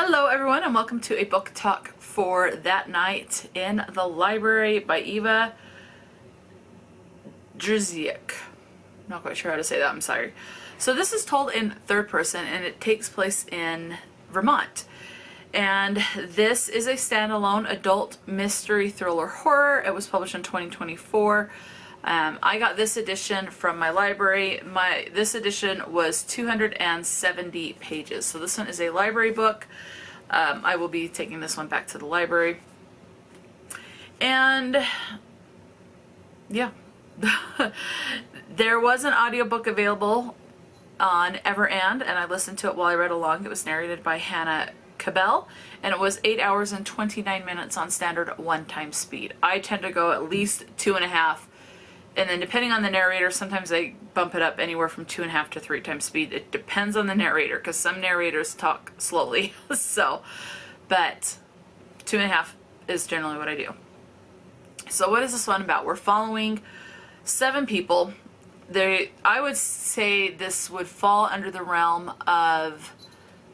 Hello everyone and welcome to a book talk for That Night in the Library by Eva Jurczyk. Not quite sure how to say that, I'm sorry. So this is told in third person and it takes place in Vermont. And this is a standalone adult mystery thriller horror. It was published in 2024. I got this edition from my library. This edition was 270 pages. So this one is a library book. I will be taking this one back to the library. And yeah, there was an audiobook available on Everand, and I listened to it while I read along. It was narrated by Hannah Cabell, and it was 8 hours and 29 minutes on standard 1x speed. I tend to go at least 2.5. And then depending on the narrator, sometimes I bump it up anywhere from 2.5 to 3x speed. It depends on the narrator, because some narrators talk slowly. So, but 2.5 is generally what I do. So what is this one about? We're following 7 people. I would say this would fall under the realm of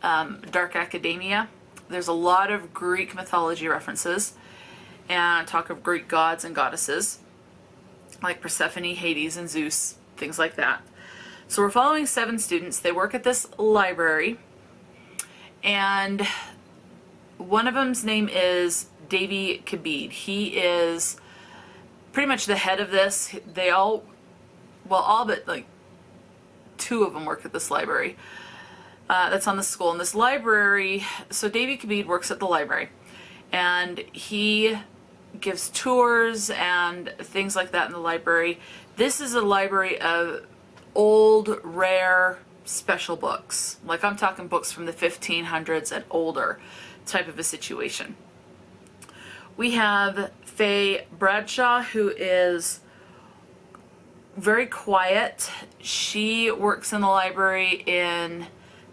dark academia. There's a lot of Greek mythology references and talk of Greek gods and goddesses, like Persephone, Hades, and Zeus, things like that. So we're following 7 students. They work at this library, and one of them's name is Davy Kabid. He is pretty much the head of this. They all but like 2 of them work at this library. That's on the school. And this library, so Davy Kabid works at the library, and he gives tours and things like that in the library. This is a library of old, rare, special books. Like, I'm talking books from the 1500s and older type of a situation. We have Faye Bradshaw, who is very quiet. She works in the library in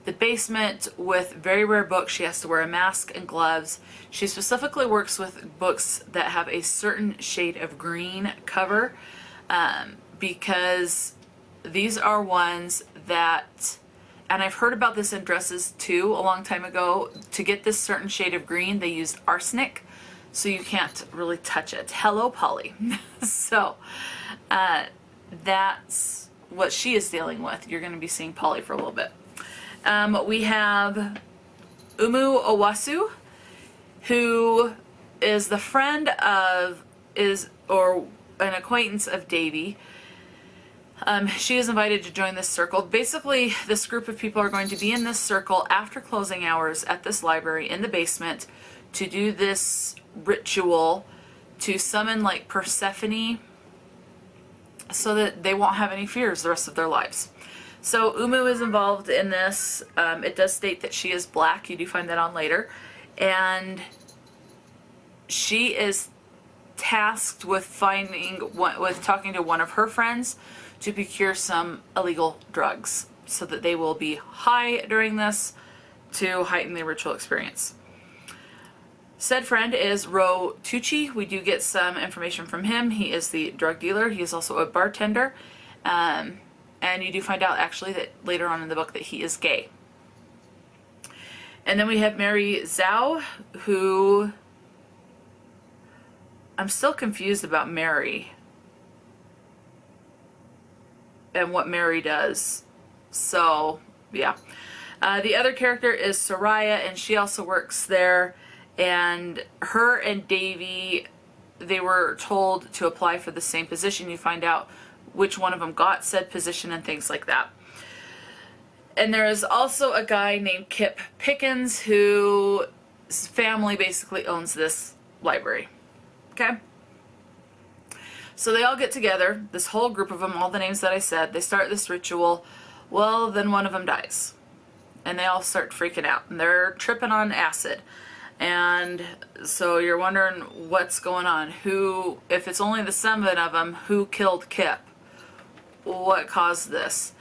the basement with very rare books. She has to wear a mask and gloves. She specifically works with books that have a certain shade of green cover, because these are ones that, and I've heard about this in dresses too a long time ago, to get this certain shade of green they used arsenic, so you can't really touch it. Hello, Polly. So that's what she is dealing with. You're going to be seeing Polly for a little bit. We have Umu Owasu, who is the friend of, or an acquaintance of Davy. She is invited to join this circle. Basically, this group of people are going to be in this circle after closing hours at this library in the basement to do this ritual to summon like Persephone, so that they won't have any fears the rest of their lives. So Umu is involved in this. It does state that she is black. You do find that on later. And she is tasked with talking to one of her friends to procure some illegal drugs so that they will be high during this to heighten the ritual experience. Said friend is Ro Tucci. We do get some information from him. He is the drug dealer. He is also a bartender. And you do find out actually that later on in the book that he is gay. And then we have Mary Zhao, who I'm still confused about Mary and what Mary does. So yeah. The other character is Soraya, and she also works there. And her and Davy, they were told to apply for the same position. You find out which one of them got said position and things like that. And there is also a guy named Kip Pickens, whose family basically owns this library. Okay? So they all get together, this whole group of them, all the names that I said. They start this ritual. Well, then one of them dies. And they all start freaking out. And they're tripping on acid. And so you're wondering what's going on. If it's only the 7 of them, who killed Kip? What caused this?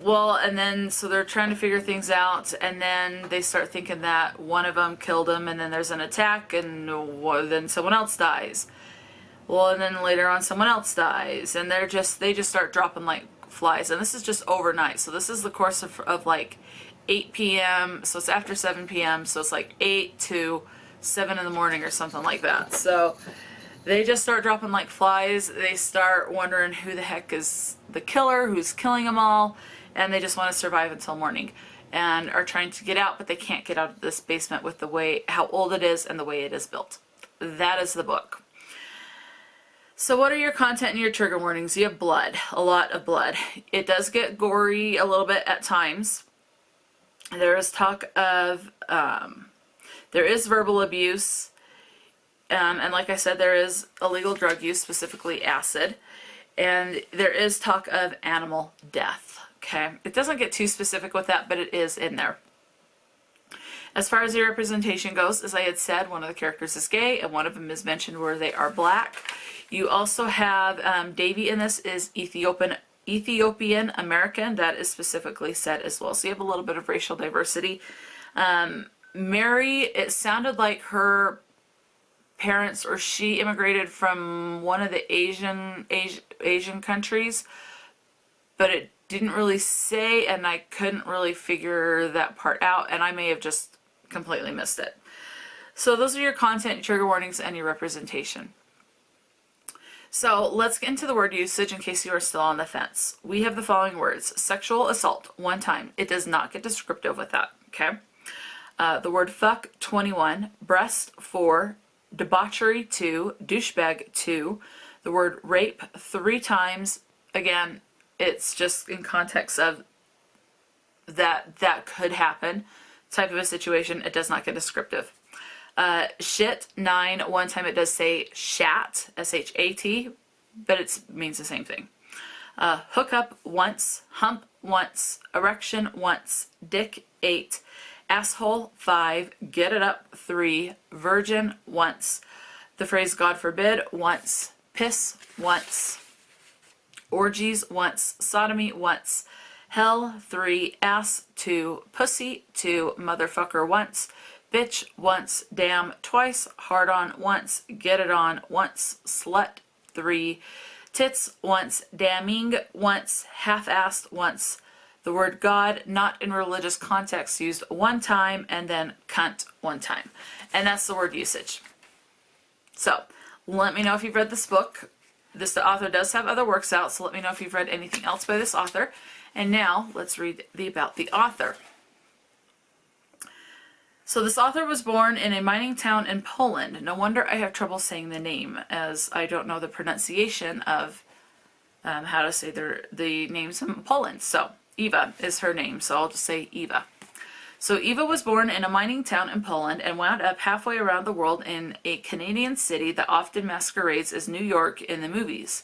Well, and then so they're trying to figure things out, and then they start thinking that one of them killed him, and then there's an attack, and then someone else dies. Well, and then later on someone else dies, and they just start dropping like flies, and this is just overnight. So this is the course of like 8 p.m. So it's after 7 p.m. So it's like 8 to 7 in the morning or something like that. So they just start dropping like flies. They start wondering who the heck is the killer, who's killing them all, and they just want to survive until morning and are trying to get out, but they can't get out of this basement with the way, how old it is and the way it is built. That is the book. So what are your content and your trigger warnings? You have blood, a lot of blood. It does get gory a little bit at times. There is talk of, there is verbal abuse, and like I said, there is illegal drug use, specifically acid, and there is talk of animal death. Okay, it doesn't get too specific with that, but it is in there. As far as the representation goes, as I had said, one of the characters is gay, and one of them is mentioned where they are black. You also have Davy in this is Ethiopian American. That is specifically said as well. So you have a little bit of racial diversity. Mary, it sounded like her parents, or she immigrated from one of the Asian countries, but it didn't really say, and I couldn't really figure that part out, and I may have just completely missed it. So those are your content, trigger warnings, and your representation. So let's get into the word usage in case you are still on the fence. We have the following words: sexual assault, 1 time. It does not get descriptive with that, okay? The word fuck, 21. Breast, 4. Debauchery, 2. Douchebag, 2. The word rape, 3 times. Again, it's just in context of that could happen type of a situation. It does not get descriptive. Shit, 9. 1 time it does say shat, S-H-A-T, but it means the same thing. Hook up, once. Hump, once. Erection, once. Dick, 8. Asshole, 5. Get it up, 3. Virgin, once. The phrase God forbid, once. Piss, once. Orgies, once. Sodomy, once. Hell, 3. Ass, 2. Pussy, 2. Motherfucker, once. Bitch, once. Damn, twice. Hard on, once. Get it on, once. Slut, 3. Tits, once. Damning, once. Half-assed, once. The word God, not in religious context, used 1 time, and then cunt, 1 time. And that's the word usage. So, let me know if you've read this book. The author does have other works out, so let me know if you've read anything else by this author. And now, let's read about the author. So this author was born in a mining town in Poland. No wonder I have trouble saying the name, as I don't know the pronunciation of how to say the names in Poland. So, Eva is her name, so I'll just say Eva. So Eva was born in a mining town in Poland and wound up halfway around the world in a Canadian city that often masquerades as New York in the movies.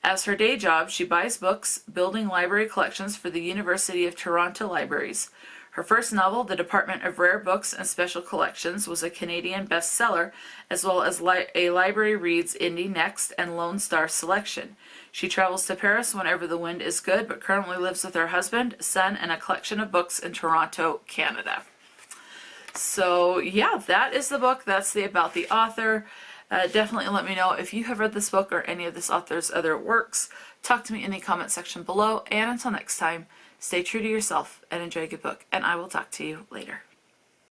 As her day job, she buys books, building library collections for the University of Toronto Libraries. Her first novel, The Department of Rare Books and Special Collections, was a Canadian bestseller, as well as a Library Reads Indie Next and Lone Star selection. She travels to Paris whenever the wind is good, but currently lives with her husband, son, and a collection of books in Toronto, Canada. So yeah, that is the book. That's about the author. Definitely let me know if you have read this book or any of this author's other works. Talk to me in the comment section below. And until next time, stay true to yourself and enjoy a good book. And I will talk to you later.